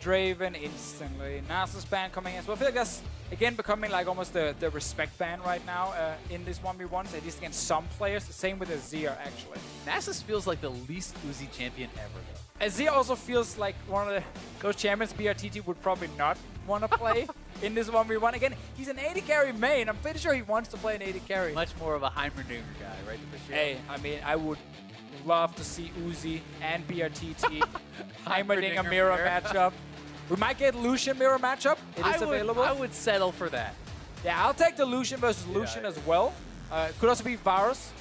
Draven instantly. Nasus ban coming in as well. I feel like that's, again, becoming like almost the respect ban right now in this 1v1s, at least against some players. Same with Azir, actually. Nasus feels like the least Uzi champion ever, though. Azir also feels like one of those champions brTT would probably not want to play in this 1v1. Again, he's an 80 carry main. I'm pretty sure he wants to play an 80 carry. Much more of a Heimerdinger guy, right? Hey, I mean, I would love to see Uzi and brTT Heimerdinger mirror matchup. We might get Lucian mirror matchup. It is available. I would settle for that. Yeah, I'll take the Lucian versus Lucian as well. Could also be Varus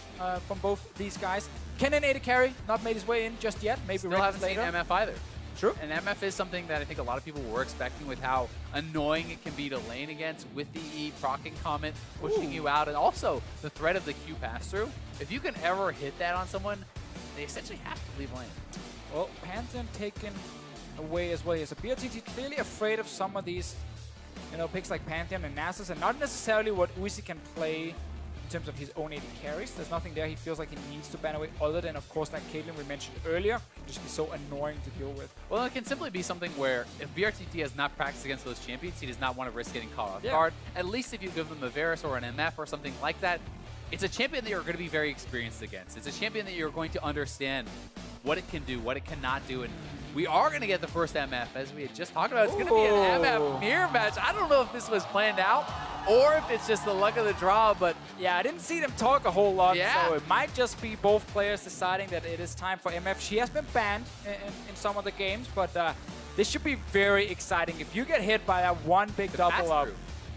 from both these guys. Can an 80 carry not made his way in just yet? Maybe Still haven't seen MF either. True. And MF is something that I think a lot of people were expecting with how annoying it can be to lane against with the E proccing comment, pushing you out, and also the threat of the Q pass-through. If you can ever hit that on someone, they essentially have to leave lane. Well, Pantheon taken away as well. So brTT clearly afraid of some of these, picks like Pantheon and Nasus, and not necessarily what Uzi can play in terms of his own 80 carries. There's nothing there he feels like he needs to ban away other than, of course, like Caitlyn we mentioned earlier, can just be so annoying to deal with. Well, it can simply be something where if brTT has not practiced against those champions, he does not want to risk getting caught off guard. At least if you give them a Varus or an MF or something like that, it's a champion that you're going to be very experienced against. It's a champion that you're going to understand what it can do, what it cannot do, and we are going to get the first MF, as we had just talked about. It's going to be an MF mirror match. I don't know if this was planned out or if it's just the luck of the draw, but yeah, I didn't see them talk a whole lot, so it might just be both players deciding that it is time for MF. She has been banned in some of the games, but this should be very exciting. If you get hit by that one big double up,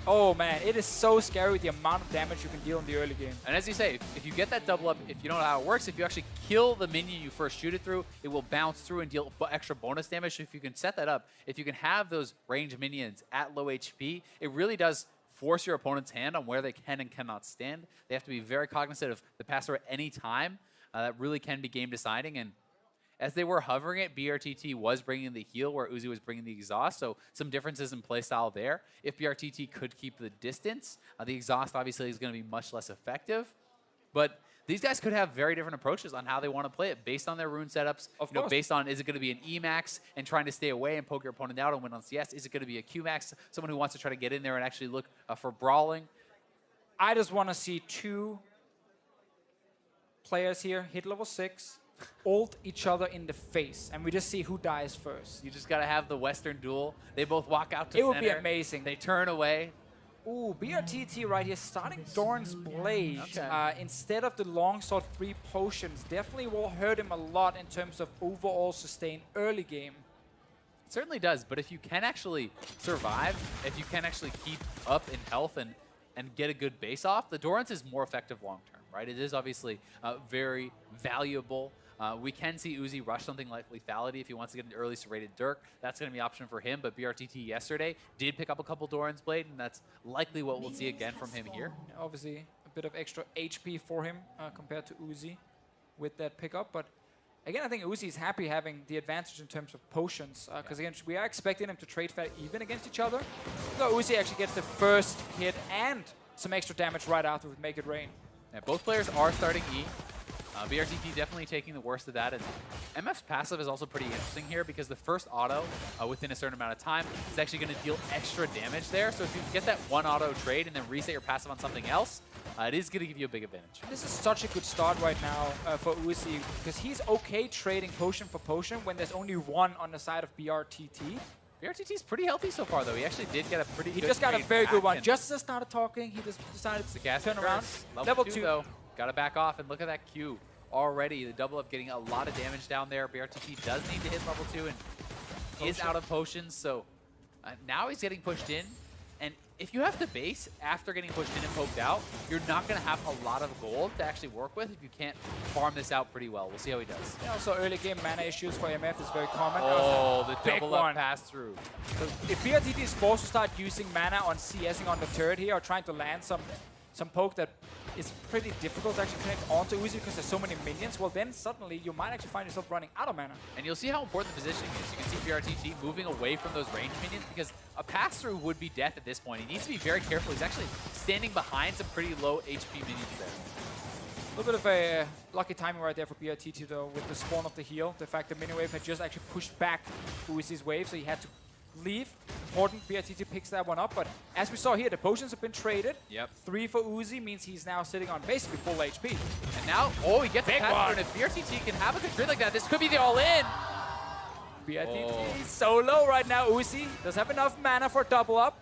oh man, it is so scary with the amount of damage you can deal in the early game. And as you say, if you get that double up, if you don't know how it works, if you actually kill the minion you first shoot it through, it will bounce through and deal extra bonus damage. So if you can set that up, if you can have those ranged minions at low HP, it really does force your opponent's hand on where they can and cannot stand. They have to be very cognizant of the pass-through at any time. That really can be game deciding. And as they were hovering it, brTT was bringing the heal where Uzi was bringing the exhaust, so some differences in playstyle there. If brTT could keep the distance, the exhaust obviously is going to be much less effective. But these guys could have very different approaches on how they want to play it based on their rune setups. Based on, is it going to be an E-Max and trying to stay away and poke your opponent out and win on CS? Is it going to be a Q-Max, someone who wants to try to get in there and actually look for brawling? I just want to see two players here hit level 6, ult each other in the face, and we just see who dies first. You just got to have the Western duel. They both walk out to center. It would be amazing. They turn away. Ooh, brTT right here starting Doran's Blade instead of the Longsword 3 potions. Definitely will hurt him a lot in terms of overall sustain early game. It certainly does, but if you can actually survive, if you can actually keep up in health and get a good base off, the Doran's is more effective long term, right? It is obviously very valuable. We can see Uzi rush something like Lethality if he wants to get an early serrated Dirk. That's going to be an option for him, but brTT yesterday did pick up a couple Doran's Blade, and that's likely what we'll see again from him here. Obviously, a bit of extra HP for him compared to Uzi with that pickup, but again, I think Uzi is happy having the advantage in terms of potions, because again, we are expecting him to trade fair even against each other. So Uzi actually gets the first hit and some extra damage right after with Make It Rain. Yeah, both players are starting E. brTT definitely taking the worst of that. And MF's passive is also pretty interesting here because the first auto within a certain amount of time is actually going to deal extra damage there. So if you get that one auto trade and then reset your passive on something else, it is going to give you a big advantage. This is such a good start right now for Uzi because he's okay trading potion for potion when there's only one on the side of brTT. brTT's pretty healthy so far, though. He actually did get a pretty good He just got a very good one. Just as I started talking, he just decided to turn around. Level 2, though. Got to back off, and look at that Q. Already, the double up getting a lot of damage down there. brTT does need to hit level 2 and is out of potions, so now he's getting pushed in. And if you have to base after getting pushed in and poked out, you're not going to have a lot of gold to actually work with if you can't farm this out pretty well. We'll see how he does. Yeah, also early game mana issues for MF is very common. Oh, the double up pass through. So if brTT is forced to start using mana on CSing on the turret here or trying to land some poke that is pretty difficult to actually connect onto Uzi because there's so many minions, well then suddenly you might actually find yourself running out of mana. And you'll see how important the positioning is. You can see brTT moving away from those range minions because a pass-through would be death at this point. He needs to be very careful. He's actually standing behind some pretty low HP minions there. A little bit of a lucky timing right there for brTT though with the spawn of the heal. The fact that Miniwave had just actually pushed back Uzi's wave, so he had to leave. Important, brTT picks that one up, but as we saw here, the potions have been traded. Yep. 3 for Uzi means he's now sitting on basically full HP. And now, oh, he gets a Big pass one. through, and if brTT can have a good trade like that, this could be the all-in. brTT so low right now. Uzi does have enough mana for double up.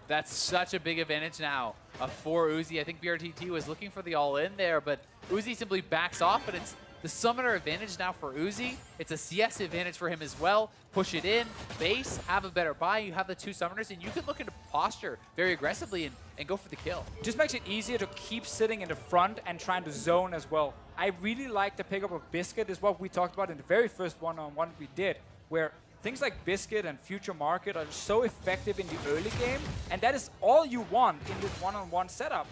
That's such a big advantage now for Uzi. I think brTT was looking for the all-in there, but Uzi simply backs off, but it's the summoner advantage now for Uzi. It's a CS advantage for him as well. Push it in, base, have a better buy. You have the 2 summoners, and you can look into posture very aggressively and go for the kill. Just makes it easier to keep sitting in the front and trying to zone as well. I really like the pickup of Biscuit, is what we talked about in the very first one-on-one we did, where things like Biscuit and Future Market are so effective in the early game, and that is all you want in this one-on-one setup.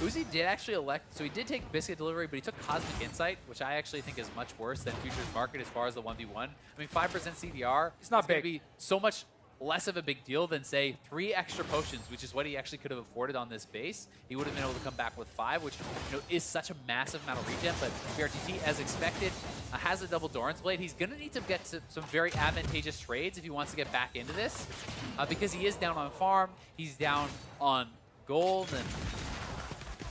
Uzi did actually elect, so he did take Biscuit Delivery, but he took Cosmic Insight, which I actually think is much worse than Future's Market as far as the 1v1. I mean, 5% CDR It's not gonna big. be so much less of a big deal than, say, 3 extra potions, which is what he actually could have afforded on this base. He would have been able to come back with 5, which is such a massive amount of regen, but brTT, as expected, has a double Doran's Blade. He's going to need to get to some very advantageous trades if he wants to get back into this, because he is down on farm, he's down on gold, and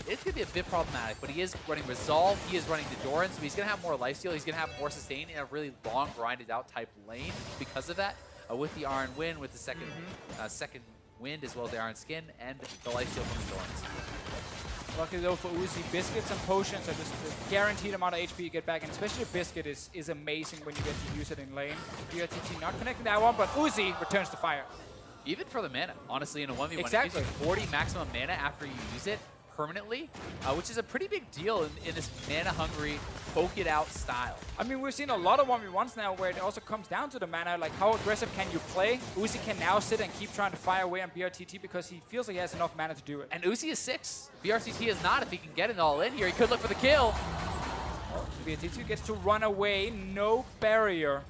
it's going to be a bit problematic, but he is running Resolve, he is running the Doran, so he's going to have more lifesteal, he's going to have more sustain in a really long, grinded out type lane because of that. With the Iron Wind, with the second wind, as well as the Iron Skin, and the lifesteal from the Dorans. Luckily though for Uzi, Biscuits and Potions are just the guaranteed amount of HP you get back, and especially Biscuit is amazing when you get to use it in lane. brTT not connecting that one, but Uzi returns to fire. Even for the mana, honestly, in a 1v1, Exactly. it gives you 40 maximum mana after you use it permanently, which is a pretty big deal in this mana-hungry, poke-it-out style. I mean, we've seen a lot of 1v1s now where it also comes down to the mana, like how aggressive can you play? Uzi can now sit and keep trying to fire away on brTT because he feels like he has enough mana to do it. And Uzi is 6. brTT is not. If he can get it all in here, he could look for the kill. brTT gets to run away, no barrier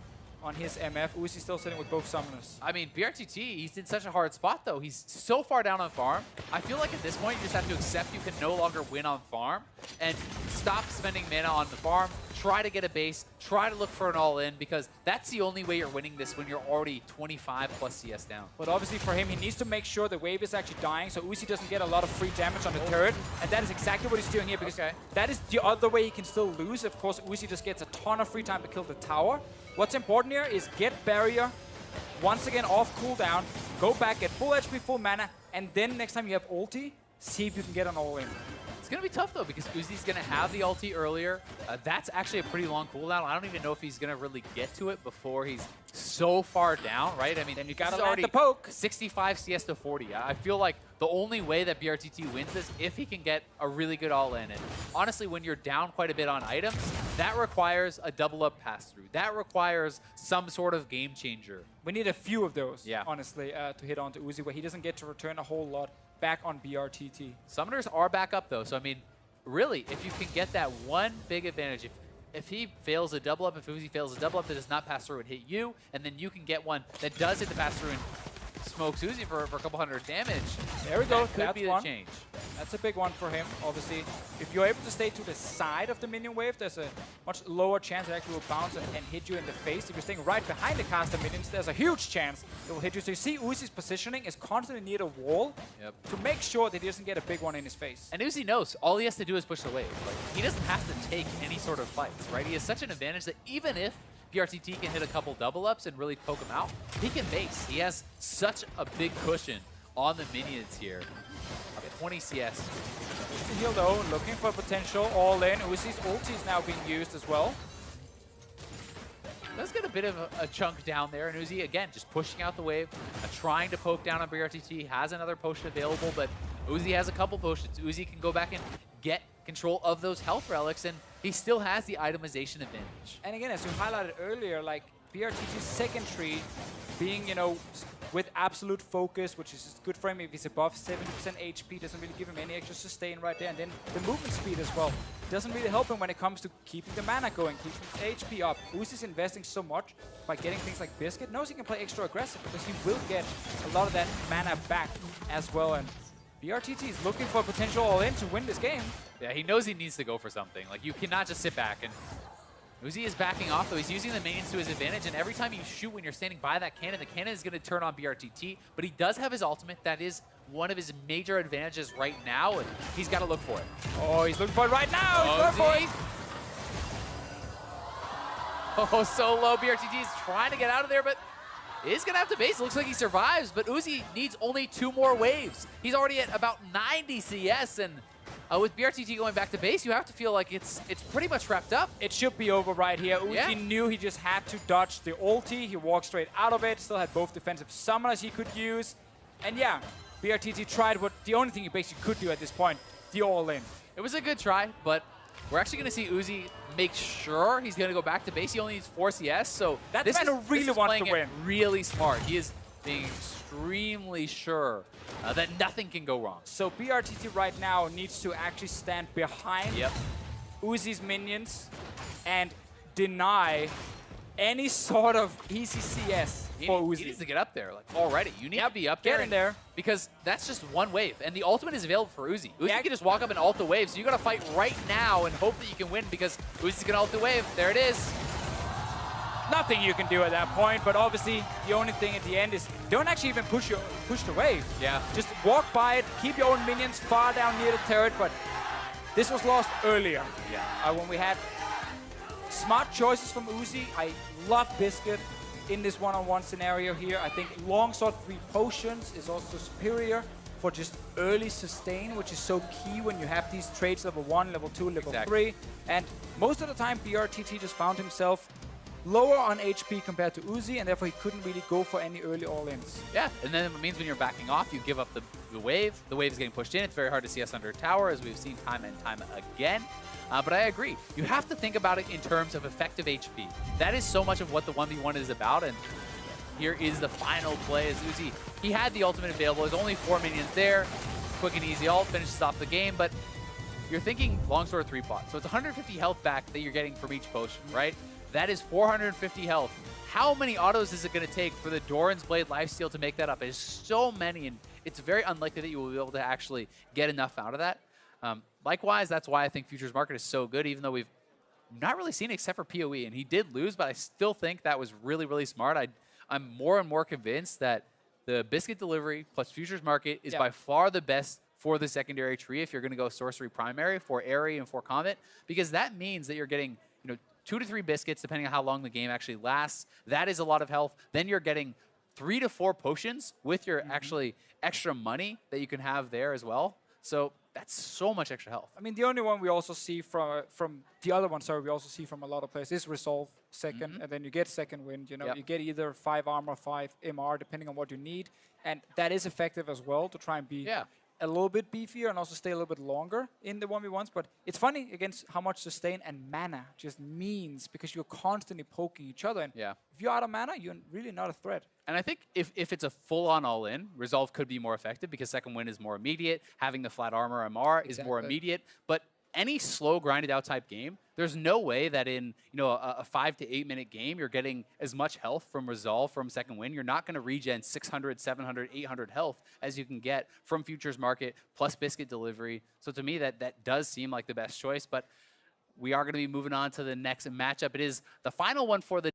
on his MF. Uzi still sitting with both summoners. I mean, brTT, he's in such a hard spot, though. He's so far down on farm. I feel like at this point, you just have to accept you can no longer win on farm and stop spending mana on the farm, try to get a base, try to look for an all-in, because that's the only way you're winning this when you're already 25 plus CS down. But obviously for him, he needs to make sure the wave is actually dying, so Uzi doesn't get a lot of free damage on the turret, and that is exactly what he's doing here, because that is the other way he can still lose. Of course, Uzi just gets a ton of free time to kill the tower. What's important here is get barrier, once again off cooldown, go back, get full HP, full mana, and then next time you have ulti, see if you can get an all-in. It's going to be tough, though, because Uzi's going to have the ulti earlier. That's actually a pretty long cooldown. I don't even know if he's going to really get to it before he's so far down, right? I mean, Then you got to already the poke. 65 CS to 40. I feel like the only way that brTT wins this if he can get a really good all-in. And honestly, when you're down quite a bit on items, that requires a double-up pass-through. That requires some sort of game changer. We need a few of those, honestly, to hit onto Uzi, where he doesn't get to return a whole lot back on brTT. Summoners are back up, though. So, I mean, really, if you can get that one big advantage, if he fails a double up, if Uzi fails a double up that does not pass through and hit you, and then you can get one that does hit the pass through and smokes Uzi for a couple hundred damage. There we go. That could be the change. That's a big one for him, obviously. If you're able to stay to the side of the minion wave, there's a much lower chance it actually will bounce and hit you in the face. If you're staying right behind the caster minions, there's a huge chance it will hit you. So you see Uzi's positioning is constantly near the wall to make sure that he doesn't get a big one in his face. And Uzi knows all he has to do is push the wave. Like, he doesn't have to take any sort of fights, right? He has such an advantage that even if brTT can hit a couple double-ups and really poke him out, he can base. He has such a big cushion on the minions here. 20 CS. Uzi heal though, looking for potential all-in. Uzi's ulti is now being used as well. Does get a bit of a chunk down there, and Uzi, again, just pushing out the wave, trying to poke down on brTT, has another potion available, but Uzi has a couple potions. Uzi can go back and get control of those health relics, and he still has the itemization advantage. And again, as you highlighted earlier, like brTT's second tree being, you know, with absolute focus, which is good for him if he's above 70% HP, doesn't really give him any extra sustain right there. And then the movement speed as well doesn't really help him when it comes to keeping the mana going, keeping his HP up. Uzi's investing so much by getting things like Biscuit. Knows he can play extra aggressive because he will get a lot of that mana back as well. And brTT is looking for potential all-in to win this game. Yeah, he knows he needs to go for something. Like, you cannot just sit back and Uzi is backing off, though. He's using the minions to his advantage, and every time you shoot when you're standing by that cannon, the cannon is going to turn on brTT, but he does have his ultimate. That is one of his major advantages right now, and he's got to look for it. Oh, he's looking for it right now. He's going for it. Oh, so low. brTT is trying to get out of there, but is going to have to base. It looks like he survives, but Uzi needs only 2 more waves. He's already at about 90 CS, and with brTT going back to base, you have to feel like it's pretty much wrapped up. It should be over right here. Uzi knew he just had to dodge the ulti. He walked straight out of it. Still had both defensive summoners he could use. And yeah, brTT tried what the only thing he basically could do at this point, the all-in. It was a good try, but we're actually going to see Uzi make sure he's going to go back to base. He only needs 4 CS, so this man really wants to win. Really smart. He is being extremely sure that nothing can go wrong. So brTT right now needs to actually stand behind Uzi's minions and deny any sort of easy CS for Uzi. He needs to get up there, like, already. You need to be up there. Get in there. Because that's just 1 wave, and the ultimate is available for Uzi. Uzi can just walk up and ult the wave, so you got to fight right now and hope that you can win, because Uzi's going to ult the wave. There it is. Nothing you can do at that point, but obviously the only thing at the end is don't actually even push the wave. Yeah. Just walk by it, keep your own minions far down near the turret, but this was lost earlier. Yeah. When we had smart choices from Uzi. I love Biscuit in this one-on-one scenario here. I think Longsword 3 potions is also superior for just early sustain, which is so key when you have these traits level 1, level 2, level 3. And most of the time, brTT just found himself lower on HP compared to Uzi, and therefore he couldn't really go for any early all-ins. Yeah, and then it means when you're backing off, you give up the wave. The wave is getting pushed in. It's very hard to see us under a tower, as we've seen time and time again. But I agree. You have to think about it in terms of effective HP. That is so much of what the 1v1 is about, and here is the final play as Uzi. He had the ultimate available. There's only 4 minions there. Quick and easy ult, finishes off the game, but you're thinking Longsword 3 pot. So it's 150 health back that you're getting from each potion, right? That is 450 health. How many autos is it going to take for the Doran's Blade lifesteal to make that up? There's so many, and it's very unlikely that you will be able to actually get enough out of that. Likewise, that's why I think Futures Market is so good, even though we've not really seen it except for PoE. And he did lose, but I still think that was really, really smart. I'm more and more convinced that the Biscuit Delivery plus Futures Market is by far the best for the secondary tree if you're going to go Sorcery Primary for Airy and for Comet, because that means that you're getting 2 to 3 biscuits, depending on how long the game actually lasts. That is a lot of health. Then you're getting 3 to 4 potions with your actually extra money that you can have there as well. So that's so much extra health. I mean, the only one we also see from the other one, sorry, we also see from a lot of players is Resolve second, and then you get second wind. You get either 5 armor, 5 MR, depending on what you need, and that is effective as well to try and be a little bit beefier and also stay a little bit longer in the 1v1s. But it's funny against how much sustain and mana just means, because you're constantly poking each other. And if you're out of mana, you're really not a threat. And I think if it's a full-on all-in, Resolve could be more effective because second wind is more immediate. Having the flat armor MR is more immediate. But any slow, grinded-out type game, there's no way that in a 5 to 8 minute game you're getting as much health from Resolve from second wind. You're not going to regen 600, 700, 800 health as you can get from Futures Market plus Biscuit Delivery. So to me, that does seem like the best choice. But we are going to be moving on to the next matchup. It is the final one for the